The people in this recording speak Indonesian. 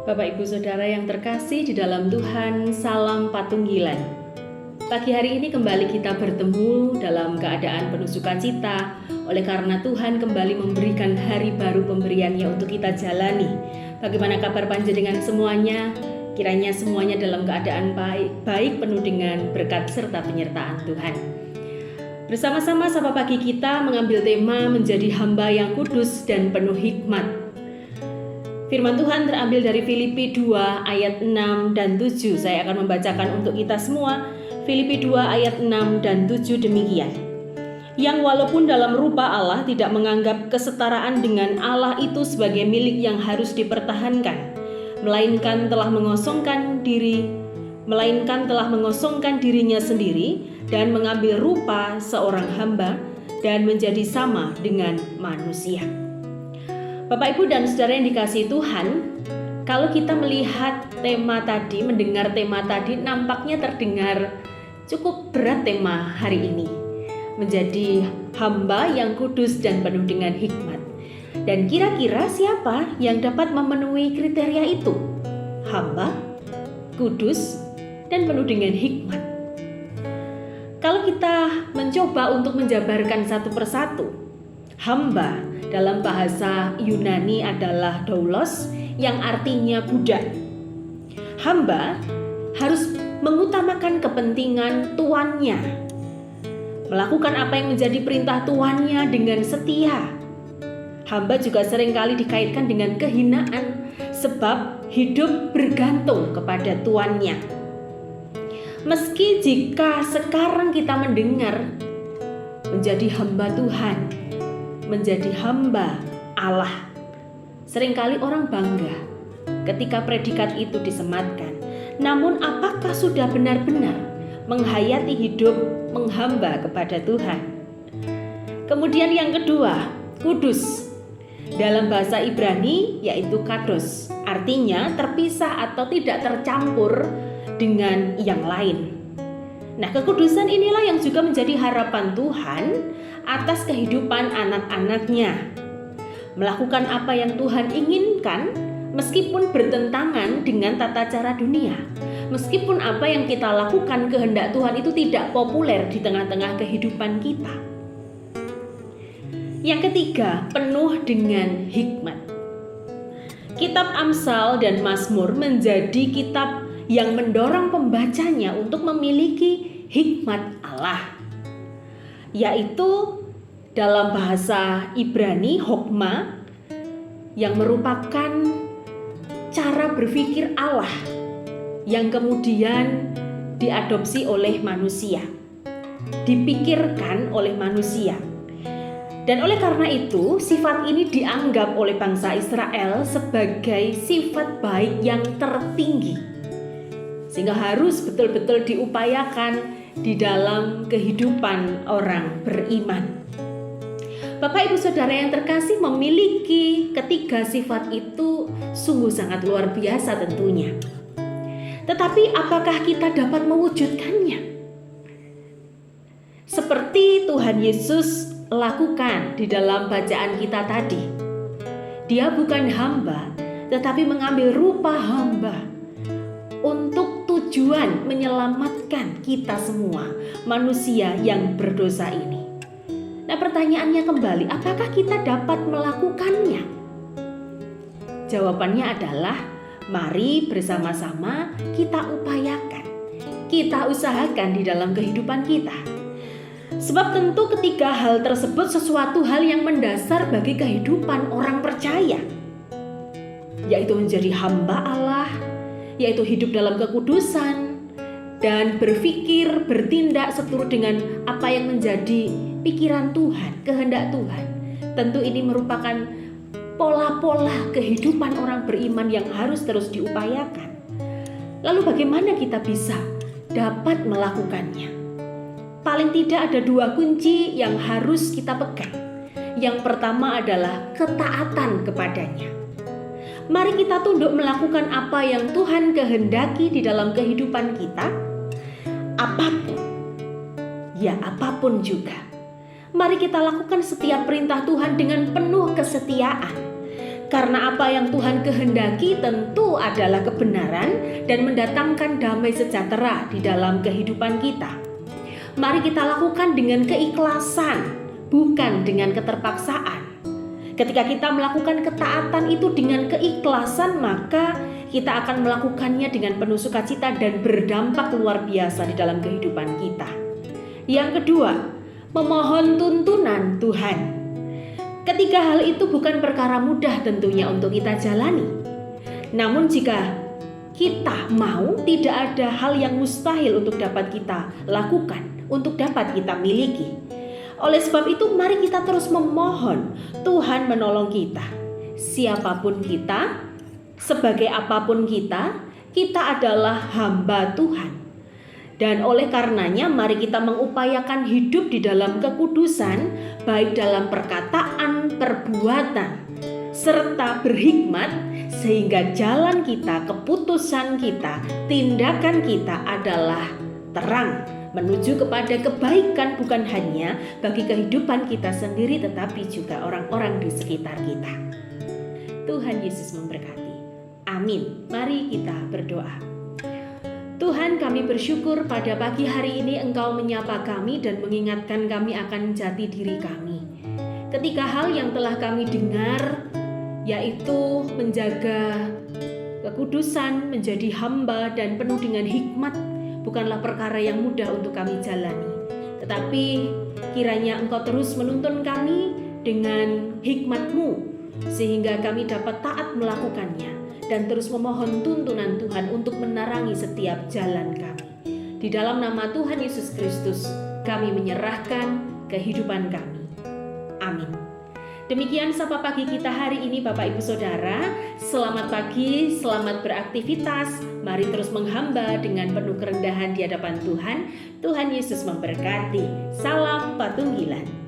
Bapak Ibu Saudara yang terkasih di dalam Tuhan, salam patunggilan. Pagi hari ini kembali kita bertemu dalam keadaan penuh sukacita oleh karena Tuhan kembali memberikan hari baru pemberiannya untuk kita jalani. Bagaimana kabar panjenengan semuanya? Kiranya semuanya dalam keadaan baik penuh dengan berkat serta penyertaan Tuhan. Bersama-sama Sapa Pagi kita mengambil tema menjadi hamba yang kudus dan penuh hikmat. Firman Tuhan terambil dari Filipi 2 ayat 6 dan 7. Saya akan membacakan untuk kita semua. Filipi 2 ayat 6 dan 7 demikian. Yang walaupun dalam rupa Allah tidak menganggap kesetaraan dengan Allah itu sebagai milik yang harus dipertahankan, melainkan telah mengosongkan dirinya sendiri dan mengambil rupa seorang hamba dan menjadi sama dengan manusia. Bapak Ibu dan Saudara yang dikasihi Tuhan, kalau kita melihat tema tadi, mendengar tema tadi, nampaknya terdengar cukup berat tema hari ini. Menjadi hamba yang kudus dan penuh dengan hikmat. Dan kira-kira siapa yang dapat memenuhi kriteria itu? Hamba, kudus, dan penuh dengan hikmat. Kalau kita mencoba untuk menjabarkan satu persatu, hamba dalam bahasa Yunani adalah doulos yang artinya budak. Hamba harus mengutamakan kepentingan tuannya, melakukan apa yang menjadi perintah tuannya dengan setia. Hamba juga seringkali dikaitkan dengan kehinaan sebab hidup bergantung kepada tuannya. Meski jika sekarang kita mendengar menjadi hamba Tuhan, menjadi hamba Allah, seringkali orang bangga ketika predikat itu disematkan. Namun apakah sudah benar-benar menghayati hidup menghamba kepada Tuhan? Kemudian yang kedua, kudus. Dalam bahasa Ibrani yaitu kados, artinya terpisah atau tidak tercampur dengan yang lain. Nah, kekudusan inilah yang juga menjadi harapan Tuhan atas kehidupan anak-anaknya. Melakukan apa yang Tuhan inginkan meskipun bertentangan dengan tata cara dunia. Meskipun apa yang kita lakukan kehendak Tuhan itu tidak populer di tengah-tengah kehidupan kita. Yang ketiga, penuh dengan hikmat. Kitab Amsal dan Mazmur menjadi kitab yang mendorong pembacanya untuk memiliki hikmat Allah, yaitu dalam bahasa Ibrani hokma, yang merupakan cara berpikir Allah yang kemudian diadopsi oleh manusia, dipikirkan oleh manusia. Dan oleh karena itu sifat ini dianggap oleh bangsa Israel sebagai sifat baik yang tertinggi, sehingga harus betul-betul diupayakan di dalam kehidupan orang beriman. Bapak Ibu Saudara yang terkasih, memiliki ketiga sifat itu sungguh sangat luar biasa tentunya. Tetapi apakah kita dapat mewujudkannya? Seperti Tuhan Yesus lakukan di dalam bacaan kita tadi. Dia bukan hamba, tetapi mengambil rupa hamba untuk tujuan menyelamatkan kita semua, manusia yang berdosa ini. Nah, pertanyaannya kembali, apakah kita dapat melakukannya? Jawabannya adalah, mari bersama-sama kita upayakan, kita usahakan di dalam kehidupan kita. Sebab tentu ketiga hal tersebut sesuatu hal yang mendasar bagi kehidupan orang percaya, yaitu menjadi hamba Allah, yaitu hidup dalam kekudusan, dan berpikir, bertindak seturut dengan apa yang menjadi pikiran Tuhan, kehendak Tuhan. Tentu ini merupakan pola-pola kehidupan orang beriman yang harus terus diupayakan. Lalu bagaimana kita bisa dapat melakukannya? Paling tidak ada dua kunci yang harus kita pegang. Yang pertama adalah ketaatan kepadanya. Mari kita tunduk melakukan apa yang Tuhan kehendaki di dalam kehidupan kita. Apapun, ya apapun juga. Mari kita lakukan setiap perintah Tuhan dengan penuh kesetiaan. Karena apa yang Tuhan kehendaki tentu adalah kebenaran dan mendatangkan damai sejahtera di dalam kehidupan kita. Mari kita lakukan dengan keikhlasan, bukan dengan keterpaksaan. Ketika kita melakukan ketaatan itu dengan keikhlasan, maka kita akan melakukannya dengan penuh sukacita dan berdampak luar biasa di dalam kehidupan kita. Yang kedua, memohon tuntunan Tuhan. Ketiga hal itu bukan perkara mudah tentunya untuk kita jalani. Namun jika kita mau, tidak ada hal yang mustahil untuk dapat kita lakukan, untuk dapat kita miliki. Oleh sebab itu, mari kita terus memohon Tuhan menolong kita. Siapapun kita, sebagai apapun kita adalah hamba Tuhan. Dan oleh karenanya, mari kita mengupayakan hidup di dalam kekudusan, baik dalam perkataan, perbuatan, serta berhikmat, sehingga jalan kita, keputusan kita, tindakan kita adalah terang, menuju kepada kebaikan bukan hanya bagi kehidupan kita sendiri, tetapi juga orang-orang di sekitar kita. Tuhan Yesus memberkati. Amin. Mari kita berdoa. Tuhan, kami bersyukur pada pagi hari ini Engkau menyapa kami dan mengingatkan kami akan jati diri kami. Ketiga hal yang telah kami dengar, yaitu menjaga kekudusan, menjadi hamba dan penuh dengan hikmat, bukanlah perkara yang mudah untuk kami jalani. Tetapi kiranya Engkau terus menuntun kami dengan hikmat-Mu, sehingga kami dapat taat melakukannya dan terus memohon tuntunan Tuhan untuk menerangi setiap jalan kami. Di dalam nama Tuhan Yesus Kristus, kami menyerahkan kehidupan kami. Amin. Demikian sapa pagi kita hari ini Bapak Ibu Saudara. Selamat pagi, selamat beraktivitas. Mari terus menghamba dengan penuh kerendahan di hadapan Tuhan. Tuhan Yesus memberkati. Salam Patunggilan.